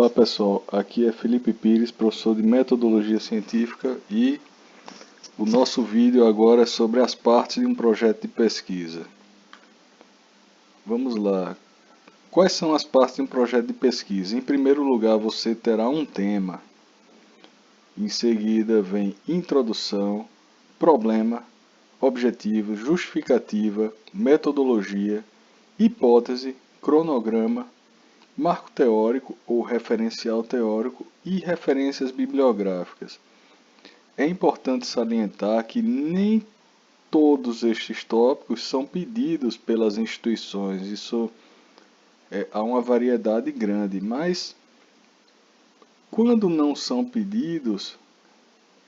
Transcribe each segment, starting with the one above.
Olá pessoal, aqui é Felipe Pires, professor de Metodologia Científica e o nosso vídeo agora é sobre as partes de um projeto de pesquisa. Vamos lá. Quais são as partes de um projeto de pesquisa? Em primeiro lugar, você terá um tema. Em seguida vem introdução, problema, objetivo, justificativa, metodologia, hipótese, cronograma, marco teórico ou referencial teórico e referências bibliográficas. É importante salientar que nem todos estes tópicos são pedidos pelas instituições, há uma variedade grande, mas quando não são pedidos,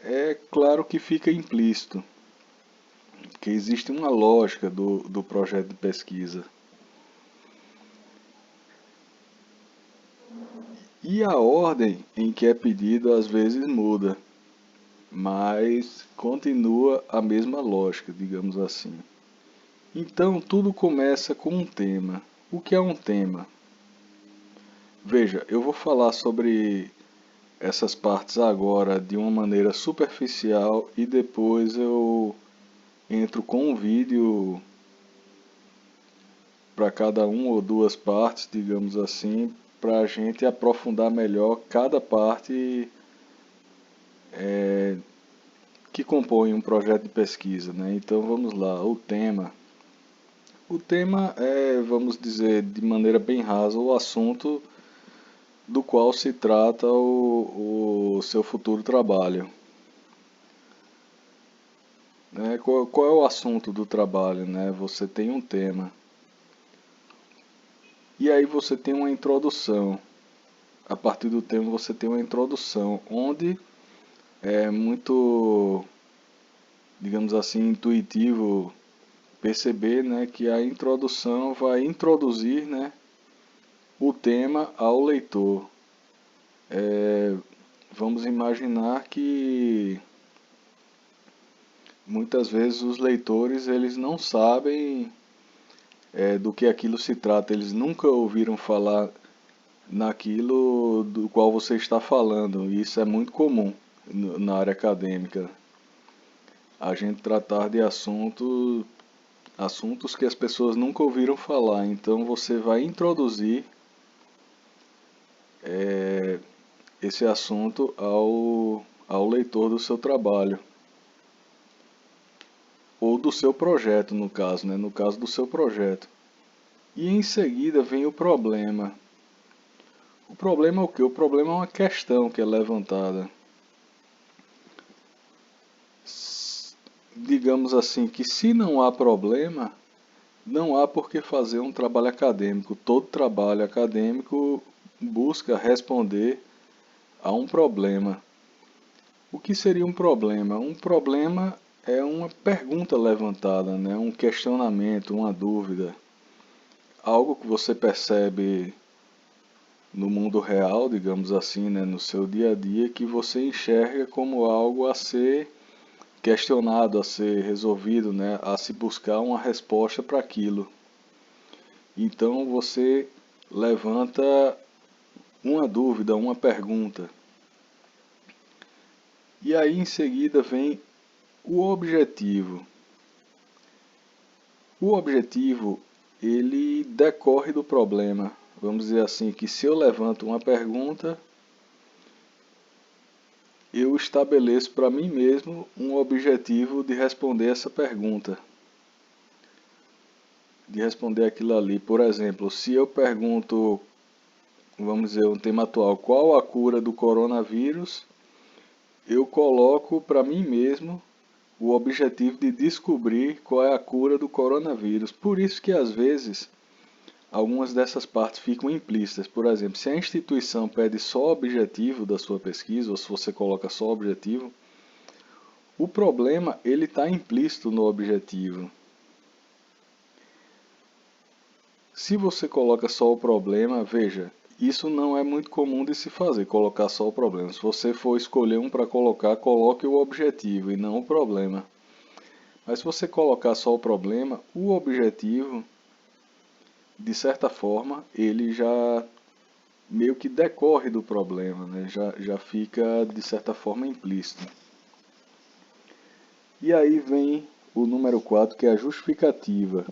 é claro que fica implícito que existe uma lógica do projeto de pesquisa. E a ordem em que é pedido às vezes muda, mas continua a mesma lógica, digamos assim. Então, tudo começa com um tema. O que é um tema? Veja, eu vou falar sobre essas partes agora de uma maneira superficial e depois eu entro com um vídeo para cada uma ou duas partes, digamos assim, para a gente aprofundar melhor cada parte que compõe um projeto de pesquisa, né? Então vamos lá, o tema. O tema é, vamos dizer, de maneira bem rasa, o assunto do qual se trata o seu futuro trabalho. Né? Qual é o assunto do trabalho? Né? Você tem um tema. E aí você tem uma introdução. A partir do tema você tem uma introdução, onde é muito, digamos assim, intuitivo perceber, né, que a introdução vai introduzir, né, o tema ao leitor. Vamos imaginar que muitas vezes os leitores eles não sabem do que aquilo se trata, eles nunca ouviram falar naquilo do qual você está falando, e isso é muito comum na área acadêmica. A gente tratar de assuntos que as pessoas nunca ouviram falar, então você vai introduzir esse assunto ao leitor do seu trabalho. Ou do seu projeto, no caso, né? No caso do seu projeto. E em seguida vem o problema. O problema é o quê? O problema é uma questão que é levantada. Digamos assim, que se não há problema, não há por que fazer um trabalho acadêmico. Todo trabalho acadêmico busca responder a um problema. O que seria um problema? Um problema é uma pergunta levantada, né? Um questionamento, uma dúvida. Algo que você percebe no mundo real, digamos assim, né? No seu dia a dia, que você enxerga como algo a ser questionado, a ser resolvido, né? A se buscar uma resposta para aquilo. Então você levanta uma dúvida, uma pergunta. E aí em seguida vem o objetivo. O objetivo, ele decorre do problema. Vamos dizer assim, que se eu levanto uma pergunta, eu estabeleço para mim mesmo um objetivo de responder essa pergunta. De responder aquilo ali. Por exemplo, se eu pergunto, vamos dizer, um tema atual, qual a cura do coronavírus? Eu coloco para mim mesmo o objetivo de descobrir qual é a cura do coronavírus. Por isso que às vezes algumas dessas partes ficam implícitas. Por exemplo, se a instituição pede só o objetivo da sua pesquisa, ou se você coloca só o objetivo, o problema ele está implícito no objetivo. Se você coloca só o problema, veja, isso não é muito comum de se fazer, colocar só o problema. Se você for escolher um para colocar, coloque o objetivo e não o problema. Mas se você colocar só o problema, o objetivo, de certa forma, ele já meio que decorre do problema, né? Já fica de certa forma implícito. E aí vem o número 4, que é a justificativa.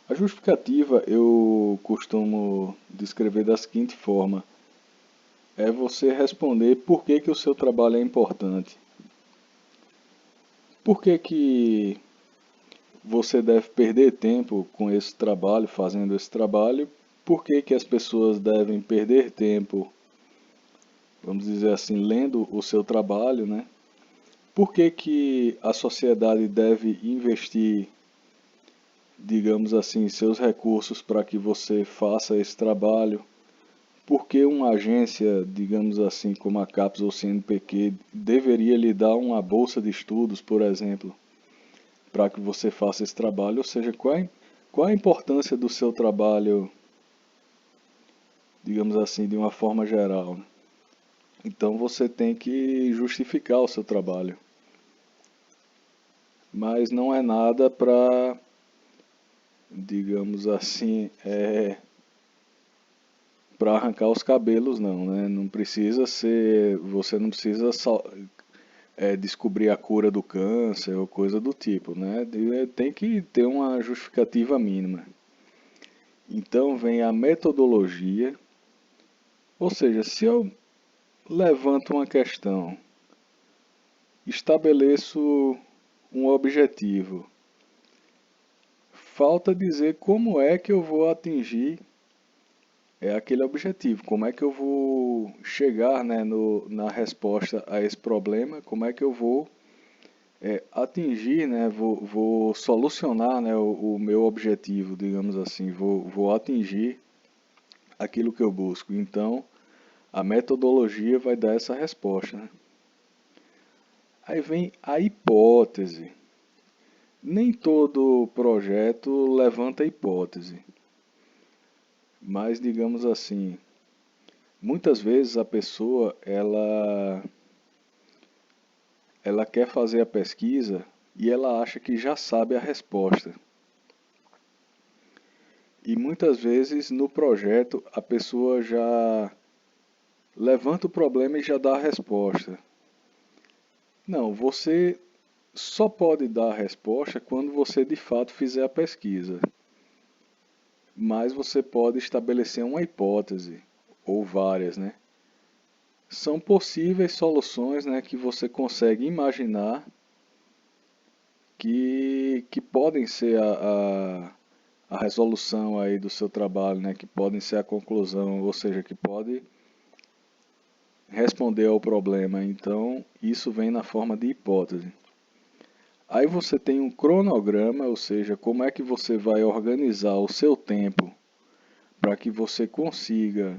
A justificativa eu costumo descrever da seguinte forma: é você responder por que que o seu trabalho é importante. Por que que você deve perder tempo com esse trabalho, fazendo esse trabalho? Por que que as pessoas devem perder tempo, vamos dizer assim, lendo o seu trabalho, né? Por que que a sociedade deve investir, digamos assim, seus recursos para que você faça esse trabalho? Por que uma agência, digamos assim, como a CAPES ou CNPq, deveria lhe dar uma bolsa de estudos, por exemplo, para que você faça esse trabalho? Ou seja, qual a importância do seu trabalho, digamos assim, de uma forma geral, né? Então você tem que justificar o seu trabalho. Mas não é nada para, digamos assim, para arrancar os cabelos não, né? Não precisa ser, você não precisa descobrir a cura do câncer ou coisa do tipo, né? Tem que ter uma justificativa mínima. Então vem a metodologia, ou seja, se eu levanto uma questão, estabeleço um objetivo, falta dizer como é que eu vou atingir aquele objetivo, como é que eu vou chegar, né, na resposta a esse problema, como é que eu vou atingir, né, vou solucionar, né, o meu objetivo, digamos assim, vou atingir aquilo que eu busco. Então, a metodologia vai dar essa resposta, né? Aí vem a hipótese. Nem todo projeto levanta hipótese, mas digamos assim, muitas vezes a pessoa ela quer fazer a pesquisa e ela acha que já sabe a resposta. E muitas vezes no projeto a pessoa já levanta o problema e já dá a resposta. Não, você só pode dar a resposta quando você de fato fizer a pesquisa. Mas você pode estabelecer uma hipótese, ou várias, né? São possíveis soluções, né, que você consegue imaginar que podem ser a resolução aí do seu trabalho, né, que podem ser a conclusão, ou seja, que pode responder ao problema. Então, isso vem na forma de hipótese. Aí você tem um cronograma, ou seja, como é que você vai organizar o seu tempo para que você consiga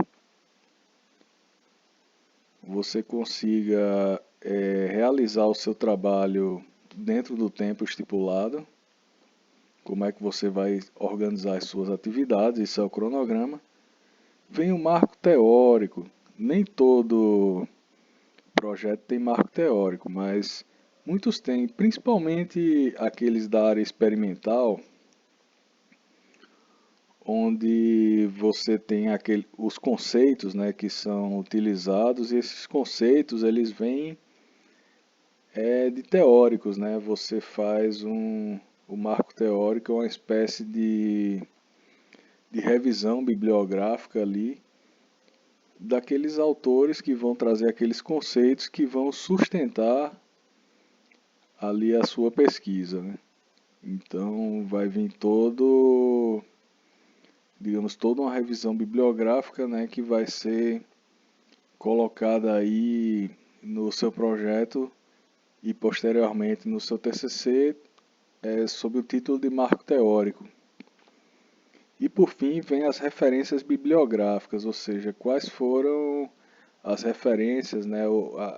realizar o seu trabalho dentro do tempo estipulado. Como é que você vai organizar as suas atividades, isso é o cronograma. Vem o marco teórico. Nem todo projeto tem marco teórico, mas muitos têm, principalmente aqueles da área experimental, onde você tem os conceitos, né, que são utilizados, e esses conceitos eles vêm de teóricos, né? Você faz o marco teórico, é uma espécie de revisão bibliográfica ali daqueles autores que vão trazer aqueles conceitos que vão sustentar ali a sua pesquisa, né? Então vai vir digamos, toda uma revisão bibliográfica, né, que vai ser colocada aí no seu projeto e posteriormente no seu TCC, sob o título de marco teórico. E por fim vem as referências bibliográficas, ou seja, quais foram as referências, né,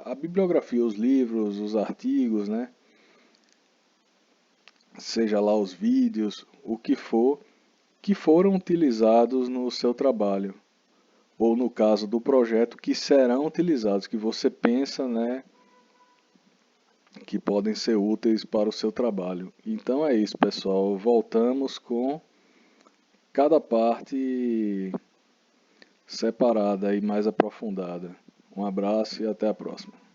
a bibliografia, os livros, os artigos, né, seja lá os vídeos, o que for, que foram utilizados no seu trabalho, ou no caso do projeto, que serão utilizados, que você pensa, né, que podem ser úteis para o seu trabalho. Então é isso, pessoal. Voltamos com cada parte separada e mais aprofundada. Um abraço e até a próxima.